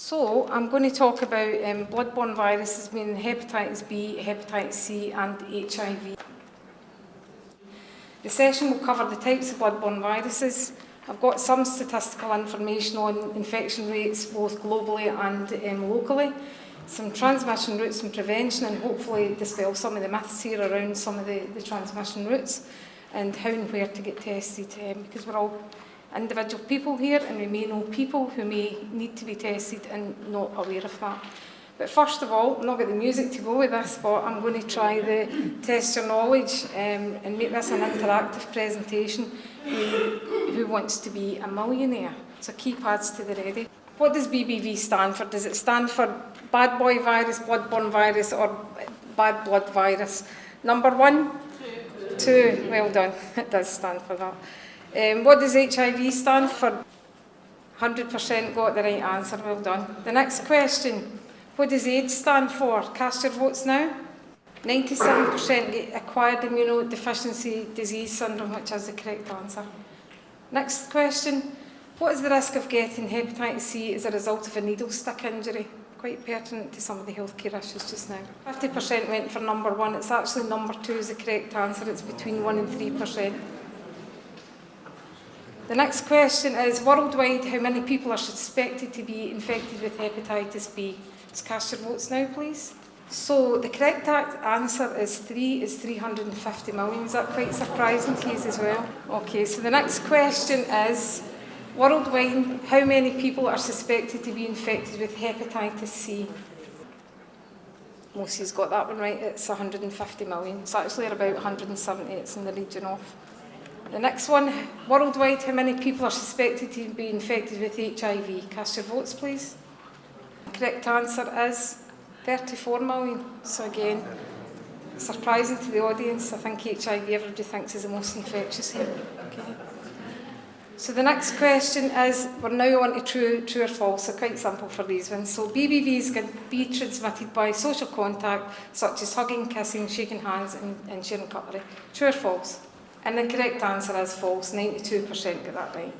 So I'm going to talk about blood-borne viruses being Hepatitis B, Hepatitis C and HIV. The session will cover the types of blood-borne viruses. I've got some statistical information on infection rates both globally and locally, some transmission routes and prevention, and hopefully dispel some of the myths here around some of the transmission routes and how and where to get tested, because we're all individual people here and we may know people who may need to be tested and not aware of that. But first of all, I'm not got the music to go with this, but I'm going to try the test your knowledge and make this an interactive presentation. Who wants to be a millionaire? So keypads to the ready. What does BBV stand for? Does it stand for bad boy virus, blood-borne virus, or bad blood virus? Number one? Two. Well done. It does stand for that. What does HIV stand for? 100% got the right answer. Well done. The next question. What does AIDS stand for? Cast your votes now. 97% get acquired immunodeficiency disease syndrome, which is the correct answer. Next question. What is the risk of getting hepatitis C as a result of a needle stick injury? Quite pertinent to some of the healthcare issues just now. 50% went for number one. It's actually number two is the correct answer. It's between 1 and 3%. The next question is, worldwide, how many people are suspected to be infected with hepatitis B? Just cast your votes now, please. So the correct answer is 350 million. Is that quite surprising to you as well? Okay, so the next question is, worldwide, how many people are suspected to be infected with hepatitis C? Most of you've got that one right. It's 150 million. It's actually about 170. It's in the region of. The next one, worldwide, how many people are suspected to be infected with HIV? Cast your votes, please. The correct answer is 34 million. So again, surprising to the audience. I think HIV everybody thinks is the most infectious here. Okay. So the next question is, we're now on to true or false, so quite simple for these ones. So BBVs can be transmitted by social contact, such as hugging, kissing, shaking hands and sharing cutlery. True or false? And the correct answer is false. 92% got that right.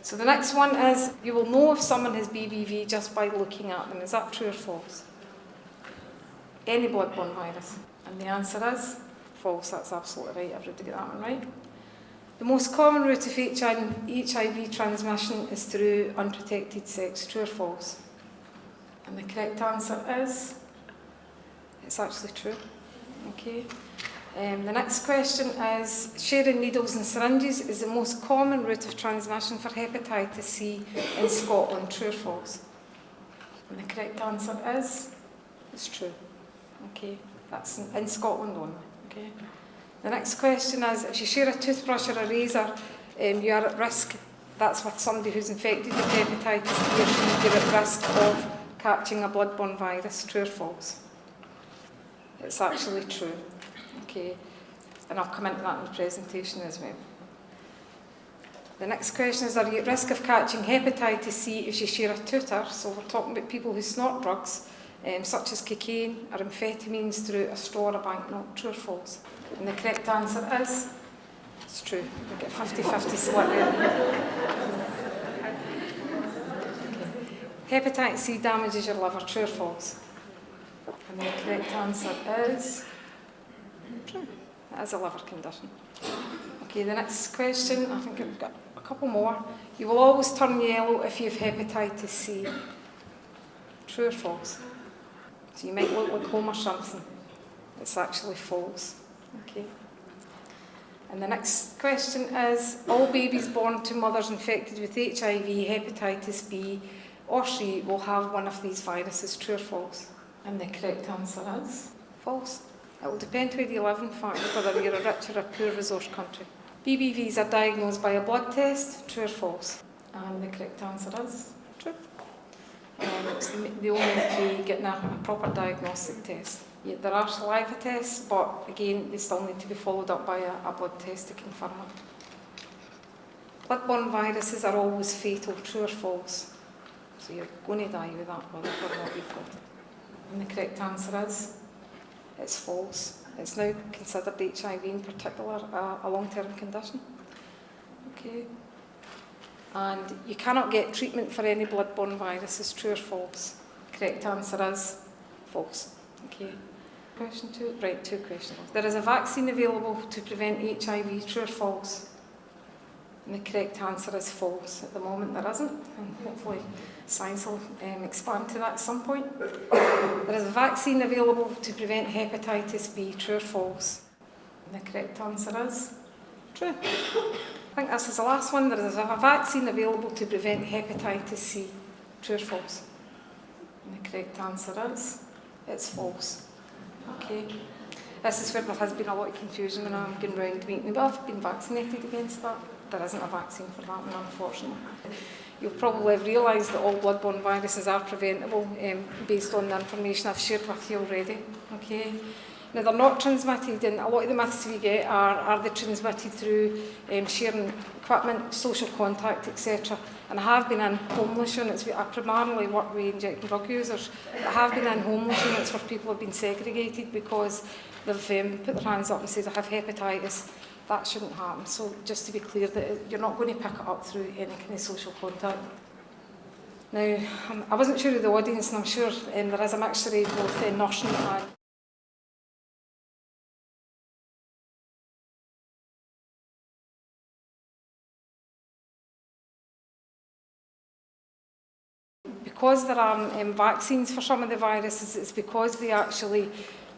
So the next one is, you will know if someone has BBV just by looking at them. Is that true or false? Any blood-borne virus. And the answer is false. That's absolutely right. Everybody got that one right. The most common route of HIV transmission is through unprotected sex. True or false? And the correct answer is, it's actually true. Okay. The next question is, sharing needles and syringes is the most common route of transmission for hepatitis C in Scotland. True or false? And the correct answer is, it's true. Okay, that's in Scotland only. Okay. The next question is, if you share a toothbrush or a razor, you are at risk. That's with somebody who's infected with hepatitis B or C, you're at risk of catching a blood-borne virus. True or false? It's actually true. Okay, and I'll come into that in the presentation as well. The next question is, are you at risk of catching hepatitis C if you share a tutor? So we're talking about people who snort drugs, such as cocaine or amphetamines through a straw or a banknote. True or false? And the correct answer is, it's true. We get 50-50 split there. Okay. Hepatitis C damages your liver. True or false? And the correct answer is true. That is a liver condition. Okay, the next question, I think I've got a couple more. You will always turn yellow if you have hepatitis C. True or false? So you might look like Homer Simpson. It's actually false. Okay. And the next question is, all babies born to mothers infected with HIV, hepatitis B or C will have one of these viruses. True or false? And the correct answer is false. It will depend where you live, in fact, whether you're a rich or a poor resource country. BBVs are diagnosed by a blood test. True or false? And the correct answer is true. They only be getting a proper diagnostic test. Yeah, there are saliva tests, but again, they still need to be followed up by a blood test to confirm it. Blood-borne viruses are always fatal. True or false? So you're going to die with that, whether or not you've got it. And the correct answer is, it's false. It's now considered HIV in particular a long-term condition. Okay. And you cannot get treatment for any blood-borne viruses, true or false? Correct answer is false. Okay. Question 2? Right, 2 questions. There is a vaccine available to prevent HIV, true or false? And the correct answer is false. At the moment there isn't, and hopefully science will expand to that at some point. There is a vaccine available to prevent hepatitis B, true or false? And the correct answer is true. I think this is the last one. There is a vaccine available to prevent hepatitis C, true or false? And the correct answer is it's false. Okay. This is where there has been a lot of confusion when I'm going round meeting, but I've been vaccinated against that. There isn't a vaccine for that one, unfortunately. You'll probably have realised that all blood-borne viruses are preventable based on the information I've shared with you already. Okay. Now, they're not transmitted, and a lot of the myths we get are they transmitted through sharing equipment, social contact, etc. And I have been in homeless units. I primarily work with injecting drug users. I have been in homeless units where people have been segregated because they've put their hands up and said, I have hepatitis. That shouldn't happen. So just to be clear, that you're not going to pick it up through any kind of social contact. Now, I wasn't sure of the audience, and I'm sure there is a mixture of both nursing and because there are vaccines for some of the viruses. It's because they actually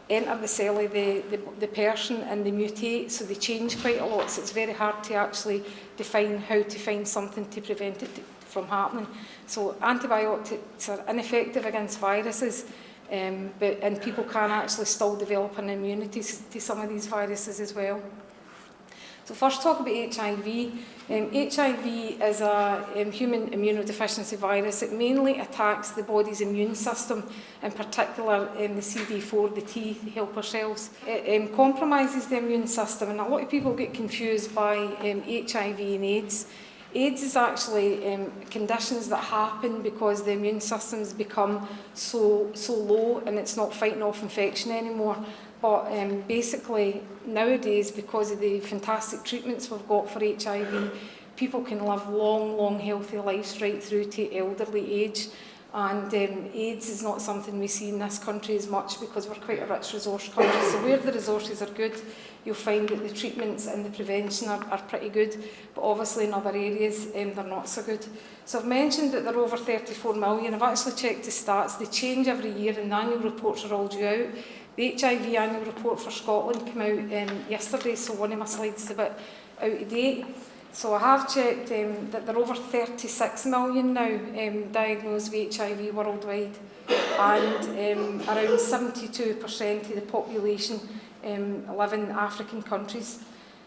enter the cell of the person and they mutate, so they change quite a lot, so it's very hard to actually define how to find something to prevent it from happening. So antibiotics are ineffective against viruses, and people can actually still develop an immunity to some of these viruses as well. So first talk about HIV. HIV is a human immunodeficiency virus. It mainly attacks the body's immune system, in particular the CD4, the T helper cells. It compromises the immune system, and a lot of people get confused by HIV and AIDS. AIDS is actually conditions that happen because the immune system's become so low and it's not fighting off infection anymore. But basically, nowadays, because of the fantastic treatments we've got for HIV, people can live long, healthy lives right through to elderly age. And AIDS is not something we see in this country as much because we're quite a rich resource country. So where the resources are good, you'll find that the treatments and the prevention are pretty good. But obviously in other areas, they're not so good. So I've mentioned that there are over 34 million. I've actually checked the stats. They change every year and the annual reports are all due out. The HIV annual report for Scotland came out yesterday, so one of my slides is a bit out of date. So I have checked that there are over 36 million now diagnosed with HIV worldwide, and around 72% of the population live in African countries.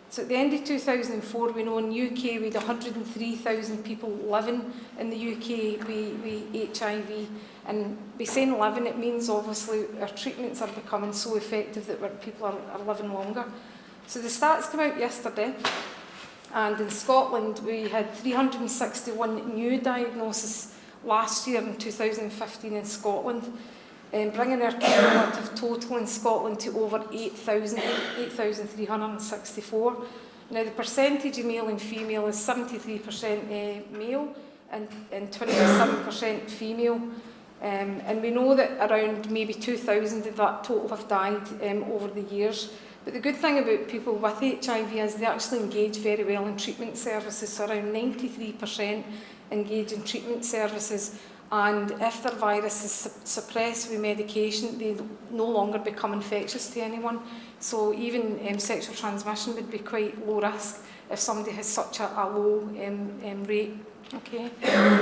So at the end of 2004, we know in the UK we had 103,000 people living in the UK with HIV. And by saying living, it means obviously our treatments are becoming so effective that people are living longer. So the stats came out yesterday, and in Scotland we had 361 new diagnoses last year in 2015 in Scotland, bringing our cumulative total in Scotland to over 8,364. Now the percentage of male and female is 73% male and 27% female. And we know that around maybe 2,000 of that total have died over the years. But the good thing about people with HIV is they actually engage very well in treatment services. So around 93% engage in treatment services. And if their virus is suppressed with medication, they no longer become infectious to anyone. So even sexual transmission would be quite low risk if somebody has such a low rate. Okay.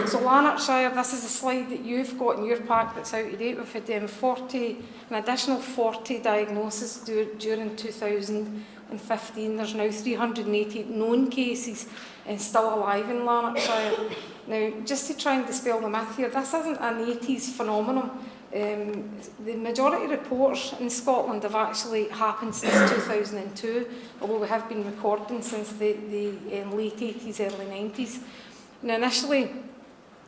So Lanarkshire, this is a slide that you've got in your pack that's out of date. We've had an additional 40 diagnoses during 2015. There's now 380 known cases and still alive in Lanarkshire. Now, just to try and dispel the myth here, this isn't an 80s phenomenon. The majority of reports in Scotland have actually happened since 2002, although we have been recording since the late 80s, early 90s. Now, initially,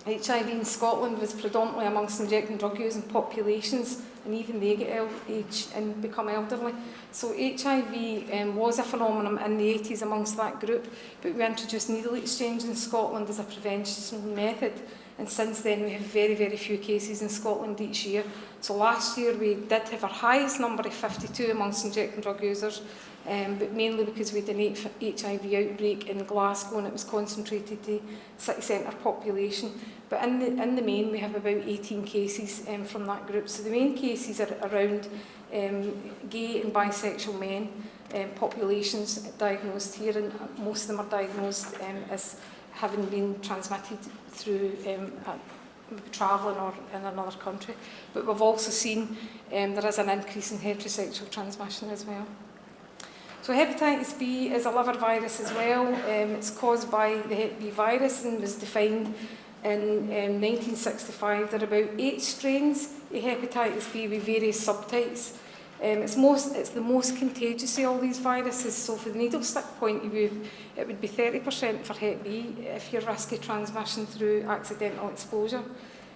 HIV in Scotland was predominantly amongst injecting drug using populations, and even they get age and become elderly. So HIV was a phenomenon in the 80s amongst that group, but we introduced needle exchange in Scotland as a prevention method, and since then we have very, very few cases in Scotland each year. So last year we did have our highest number of 52 amongst injecting drug users, but mainly because we had an HIV outbreak in Glasgow and it was concentrated to city centre population. But in the main we have about 18 cases from that group. So the main cases are around gay and bisexual men populations diagnosed here, and most of them are diagnosed as having been transmitted through travelling or in another country. But we've also seen there is an increase in heterosexual transmission as well. So hepatitis B is a liver virus as well. It's caused by the Hep B virus and was defined in 1965. There are about 8 strains of hepatitis B with various subtypes. It's the most contagious of all these viruses, so for the needle stick point of view, it would be 30% for Hep B if you're risky transmission through accidental exposure.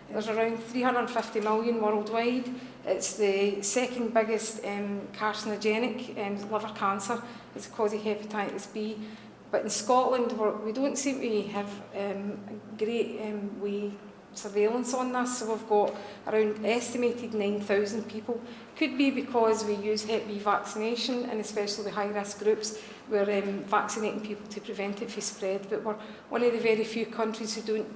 There's around 350 million worldwide. It's the second biggest carcinogenic liver cancer as a cause of hepatitis B. But in Scotland, we don't seem to have great surveillance on this, so we've got around estimated 9,000 people. Could be because we use Hep B vaccination, and especially the high-risk groups, we're vaccinating people to prevent it from spread, but we're one of the very few countries who don't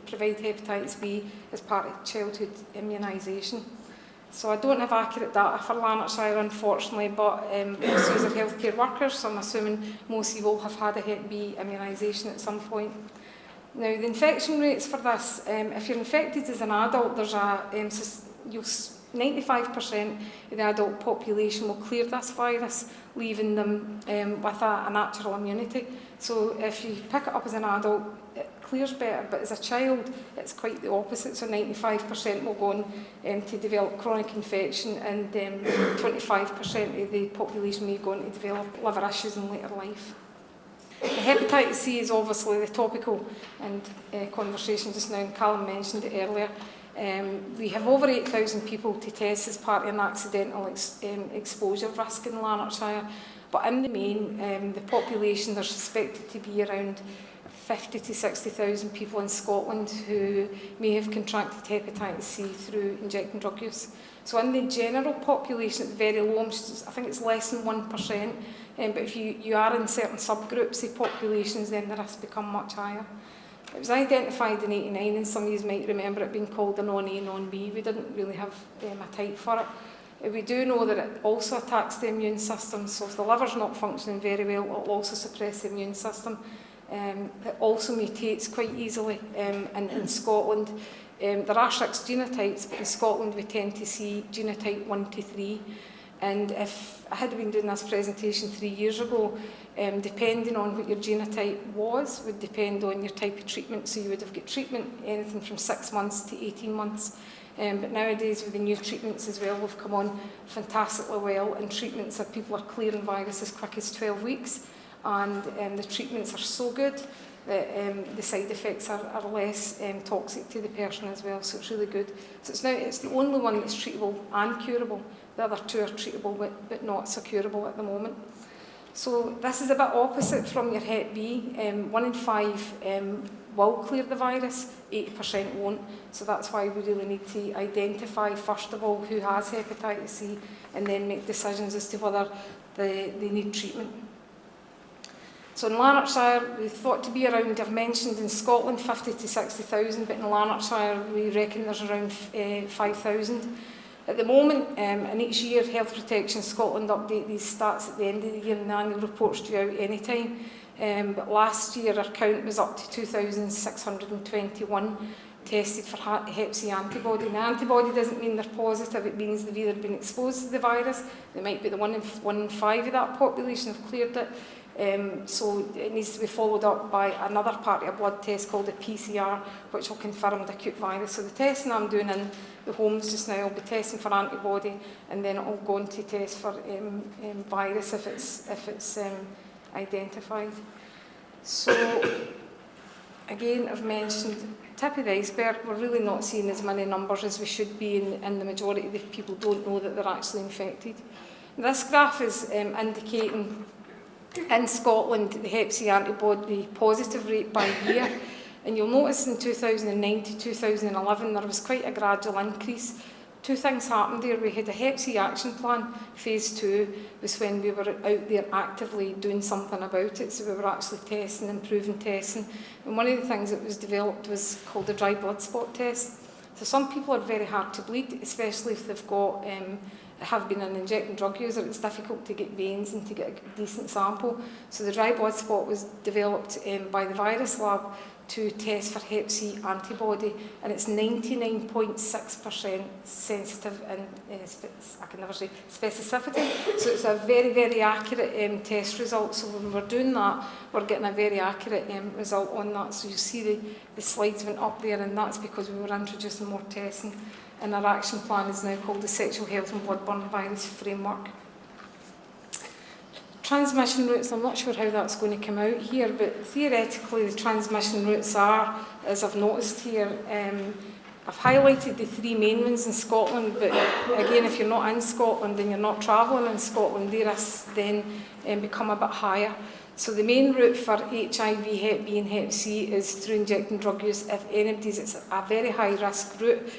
provide hepatitis B as part of childhood immunisation. So I don't have accurate data for Lanarkshire, unfortunately, but most of you are healthcare workers, so I'm assuming most of you will have had a Hep B immunisation at some point. Now, the infection rates for this, if you're infected as an adult, there's 95% of the adult population will clear this virus, leaving them with a natural immunity. So if you pick it up as an adult, it clears better, but as a child, it's quite the opposite. So 95% will go on to develop chronic infection, and 25% of the population may go on to develop liver issues in later life. The hepatitis C is obviously the topical conversation just now, and Callum mentioned it earlier. We have over 8,000 people to test as part of an accidental exposure risk in Lanarkshire, but in the main, the population, there's suspected to be around 50 to 60,000 people in Scotland who may have contracted hepatitis C through injecting drug use. So in the general population, it's very low, I think it's less than 1%, but if you are in certain subgroups of populations, then the risk become much higher. It was identified in '89, and some of you might remember it being called a non-A, non-B. We didn't really have a type for it. We do know that it also attacks the immune system, so if the liver's not functioning very well, it will also suppress the immune system. It also mutates quite easily in Scotland. There are 6 genotypes, but in Scotland we tend to see genotype 1 to 3. And if I had been doing this presentation 3 years ago, depending on what your genotype was, would depend on your type of treatment. So you would have got treatment anything from 6 months to 18 months. But nowadays with the new treatments as well, have come on fantastically well, and treatments that people are clearing virus as quick as 12 weeks. And the treatments are so good that the side effects are less toxic to the person as well, so it's really good. So it's the only one that's treatable and curable. The other 2 are treatable but not so curable at the moment. So this is a bit opposite from your Hep B. 1 in 5 will clear the virus, 80% won't. So that's why we really need to identify, first of all, who has hepatitis C, and then make decisions as to whether they need treatment. So in Lanarkshire, we thought to be around, I've mentioned in Scotland 50 to 60,000, but in Lanarkshire we reckon there's around 5,000. At the moment, and each year Health Protection Scotland update these stats at the end of the year, and the annual report's due out any time. But last year our count was up to 2,621 tested for Hep C antibody. And the antibody doesn't mean they're positive, it means they've either been exposed to the virus, they might be the 1 in 5 of that population have cleared it. So it needs to be followed up by another part of a blood test called a PCR, which will confirm the acute virus. So the testing I'm doing in the homes just now will be testing for antibody, and then it will go on to test for virus if it's identified. So again, I've mentioned tip of the iceberg. We're really not seeing as many numbers as we should be, and the majority of the people don't know that they're actually infected. This graph is indicating in Scotland the Hep C antibody positive rate by year, and you'll notice in 2009 to 2011 there was quite a gradual increase. Two things happened there. We had a Hep C action plan. Phase 2 was when we were out there actively doing something about it, so we were actually testing, improving testing, and one of the things that was developed was called a dry blood spot test. So some people are very hard to bleed, especially if they've got have been an injecting drug user. It's difficult to get veins and to get a decent sample. So the dry blood spot was developed by the virus lab to test for Hep C antibody, and it's 99.6% sensitive and I can never say specificity. So it's a very, very accurate test result. So when we're doing that, we're getting a very accurate result on that. So you see the slides went up there, and that's because we were introducing more testing. And our action plan is now called the Sexual Health and Bloodborne Virus Framework. Transmission routes, I'm not sure how that's going to come out here, but theoretically the transmission routes are, as I've noticed here, I've highlighted the three main ones in Scotland, but again, if you're not in Scotland and you're not travelling in Scotland, the risks then become a bit higher. So the main route for HIV, Hep B and Hep C is through injecting drug use. If anybody's, it's a very high risk route.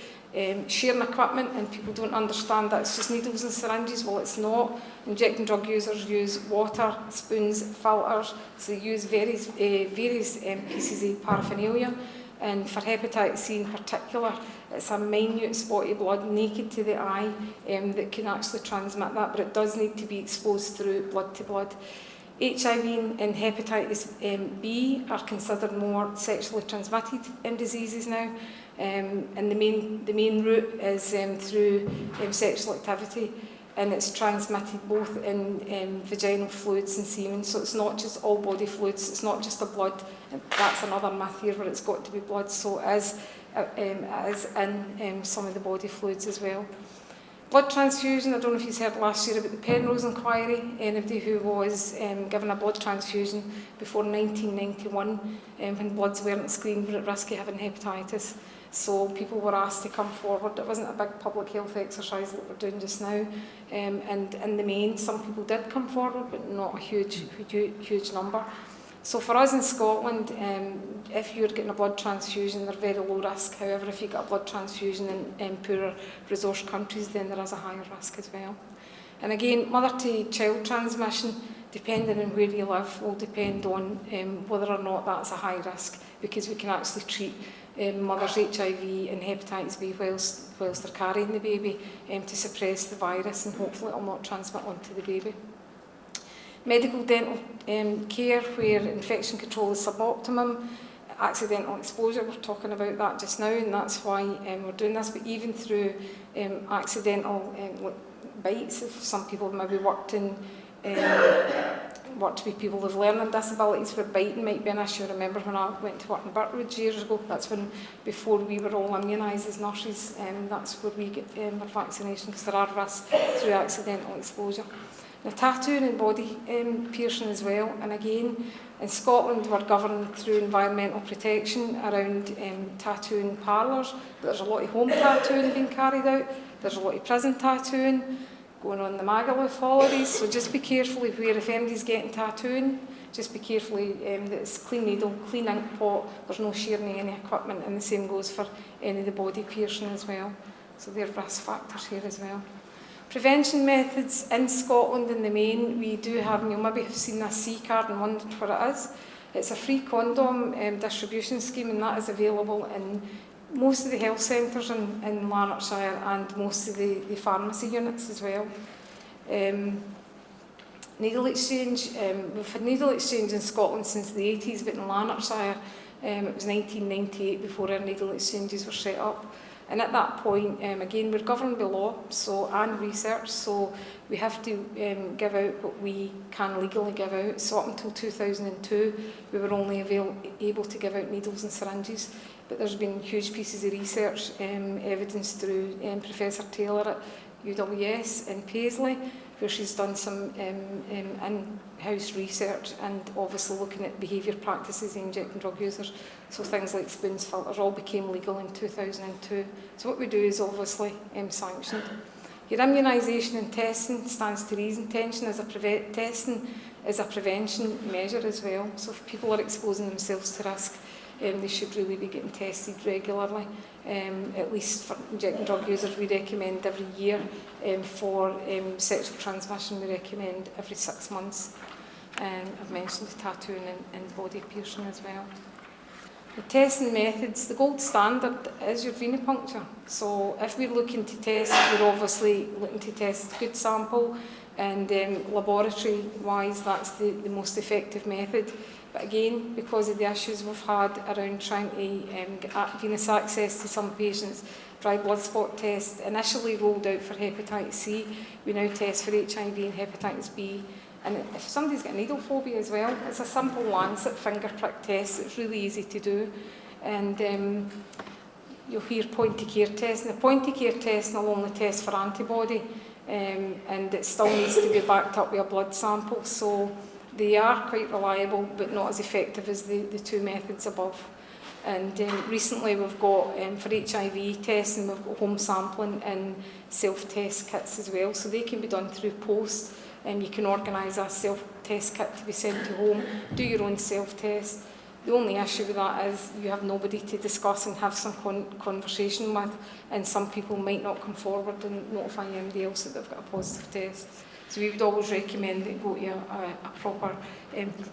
Sharing equipment, and people don't understand that it's just needles and syringes. Well, it's not. Injecting drug users use water, spoons, filters, so they use various pieces of paraphernalia. And for hepatitis C in particular, it's a minute spotty blood naked to the eye that can actually transmit that, but it does need to be exposed through blood to blood. HIV and hepatitis B are considered more sexually transmitted diseases now, and the main route is through sexual activity, and it's transmitted both in vaginal fluids and semen. So it's not just all body fluids, it's not just the blood. And that's another myth here, where it's got to be blood, so it is in some of the body fluids as well. Blood transfusion, I don't know if you heard last year about the Penrose inquiry. Anybody who was given a blood transfusion before 1991, when bloods weren't screened, were at risk of having hepatitis. So people were asked to come forward. It wasn't a big public health exercise like we're doing just now. And in the main, some people did come forward, but not a huge number. So for us in Scotland, if you're getting a blood transfusion, they're very low risk. However, if you get a blood transfusion in poorer resource countries, then there is a higher risk as well. And again, mother to child transmission, depending on where you live, will depend on whether or not that's a high risk, because we can actually treat mothers' HIV and hepatitis B whilst they're carrying the baby to suppress the virus, and hopefully it will not transmit onto the baby. Medical dental care, where infection control is suboptimum. Accidental exposure, we're talking about that just now, and that's why we're doing this. But even through accidental bites, if some people maybe worked with people with learning disabilities where biting might be an issue. I remember when I went to work in Birtwood years ago, that's when, before we were all immunised as nurses, that's where we get our vaccination, because there are risks through accidental exposure. Now, tattooing and body piercing as well, and again, in Scotland we're governed through environmental protection around tattooing parlours, but there's a lot of home tattooing being carried out, there's a lot of prison tattooing going on the Magaluf holidays, so just be careful where, if anybody's getting tattooing, just be careful that it's clean needle, clean ink pot, there's no sharing any equipment, and the same goes for any of the body piercing as well. So there are risk factors here as well. Prevention methods in Scotland in the main, we do have, and you'll maybe have seen this C card and wondered what it is. It's a free condom distribution scheme, and that is available in most of the health centres in Lanarkshire and most of the pharmacy units as well. Needle exchange, we've had needle exchange in Scotland since the 80s, but in Lanarkshire it was 1998 before our needle exchanges were set up. And at that point, again, we're governed by law and research, so we have to give out what we can legally give out. So up until 2002, we were only able to give out needles and syringes, but there's been huge pieces of research, evidence through Professor Taylor at UWS in Paisley, where she's done some in-house research and obviously looking at behaviour practices in injecting drug users. So things like spoons, filters all became legal in 2002. So what we do is obviously sanctioned. Your immunisation and testing stands to reason. Testing is a prevention measure as well. So if people are exposing themselves to risk, they should really be getting tested regularly. At least for injecting drug users, we recommend every year. For sexual transmission, we recommend every 6 months. I've mentioned the tattooing and body piercing as well. The testing methods, the gold standard is your venipuncture. So if we're looking to test, we're obviously looking to test a good sample, and laboratory-wise, that's the most effective method. But again, because of the issues we've had around trying to get venous access to some patients, dry blood spot test initially rolled out for Hepatitis C. We now test for HIV and Hepatitis B. And if somebody's got needle phobia as well, it's a simple Lancet finger prick test. It's really easy to do. And you'll hear point-of-care testing. The point-of-care testing will only test for antibody, and it still needs to be backed up with a blood sample. So they are quite reliable, but not as effective as the two methods above. And recently we've got, for HIV testing, we've got home sampling and self-test kits as well. So they can be done through post. You can organise a self-test kit to be sent to home, do your own self-test. The only issue with that is you have nobody to discuss and have some conversation with, and some people might not come forward and notify anybody else that they've got a positive test. So we would always recommend that you go to a proper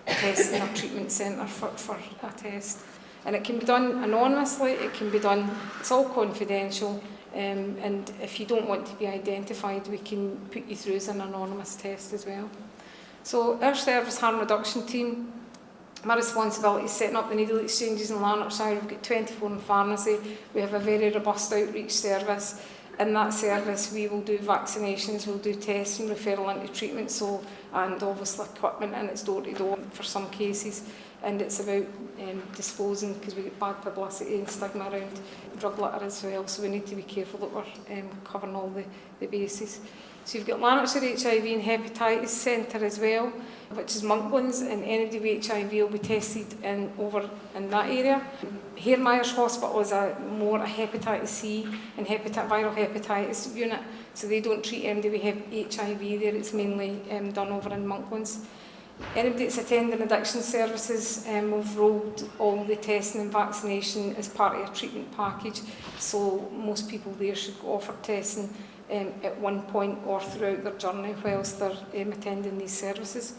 testing or treatment centre for a test. And it can be done anonymously, it can be done, it's all confidential, and if you don't want to be identified, we can put you through as an anonymous test as well. So our service harm reduction team, my responsibility is setting up the needle exchanges in Lanarkshire. We've got 24 in pharmacy, we have a very robust outreach service. In that service, we will do vaccinations, we'll do tests and referral into treatment, and obviously equipment, and it's door to door for some cases. And it's about disposing, because we get bad publicity and stigma around drug litter as well, so we need to be careful that we're covering all the bases. So you've got Lanarkshire HIV and Hepatitis Centre as well, which is Monklands, and anybody with HIV will be tested over in that area. Myers Hospital is more a Hepatitis C and viral hepatitis unit, so they don't treat anybody with HIV there, it's mainly done over in Monklands. Anybody that's attending addiction services, we've rolled all the testing and vaccination as part of a treatment package, so most people there should go offer testing at one point or throughout their journey whilst they're attending these services.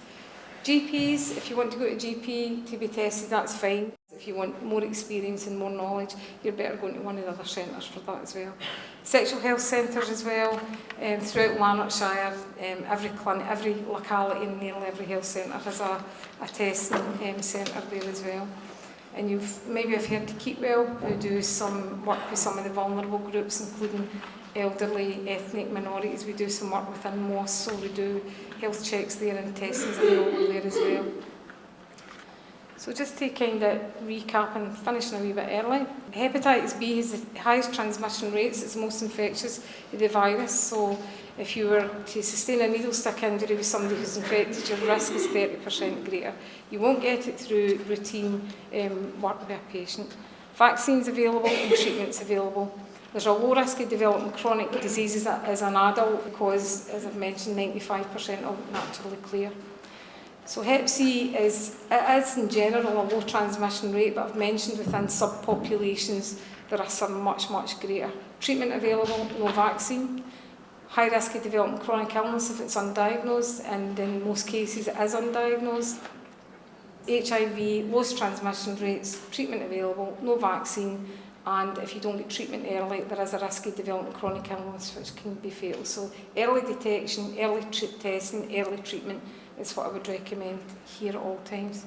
GPs, if you want to go to GP to be tested, that's fine. If you want more experience and more knowledge, you're better going to one of the other centres for that as well. Sexual health centres as well, throughout Lanarkshire, every clinic, every locality and nearly every health centre has a testing centre there as well. And maybe have heard of Keep Well, who do some work with some of the vulnerable groups, including elderly, ethnic minorities. We do some work within MOS, so we do health checks there and testings available there as well. So just to kind of recap and finish a wee bit early, Hepatitis B has the highest transmission rates, it's most infectious with the virus, so if you were to sustain a needle stick injury with somebody who's infected, your risk is 30% greater. You won't get it through routine work with a patient. Vaccines available and treatments available. There's a low risk of developing chronic diseases as an adult because, as I've mentioned, 95% will naturally clear. So Hep C is in general a low transmission rate, but I've mentioned within subpopulations there are some much, much greater. Treatment available, no vaccine. High risk of developing chronic illness if it's undiagnosed, and in most cases it is undiagnosed. HIV, lowest transmission rates, treatment available, no vaccine, and if you don't get treatment early, there is a risk of developing chronic illness which can be fatal. So early detection, early testing, early treatment is what I would recommend here at all times.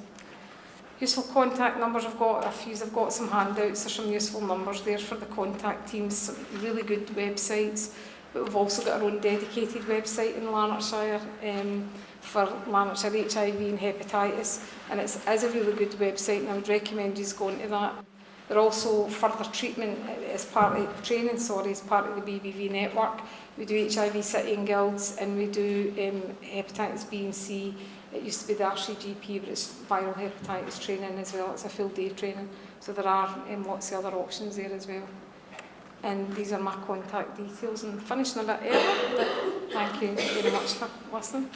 Useful contact numbers I've got some handouts, there's some useful numbers there for the contact teams, some really good websites, but we've also got our own dedicated website in Lanarkshire for Lanarkshire HIV and hepatitis, and it is a really good website, and I would recommend you going to that. There are also further treatment as part of training, as part of the BBV network. We do HIV City and Guilds, and we do Hepatitis B and C. It used to be the RCGP, but it's viral hepatitis training as well. It's a full day training. So there are lots of other options there as well. And these are my contact details. And finishing a bit early, but thank you very much for listening.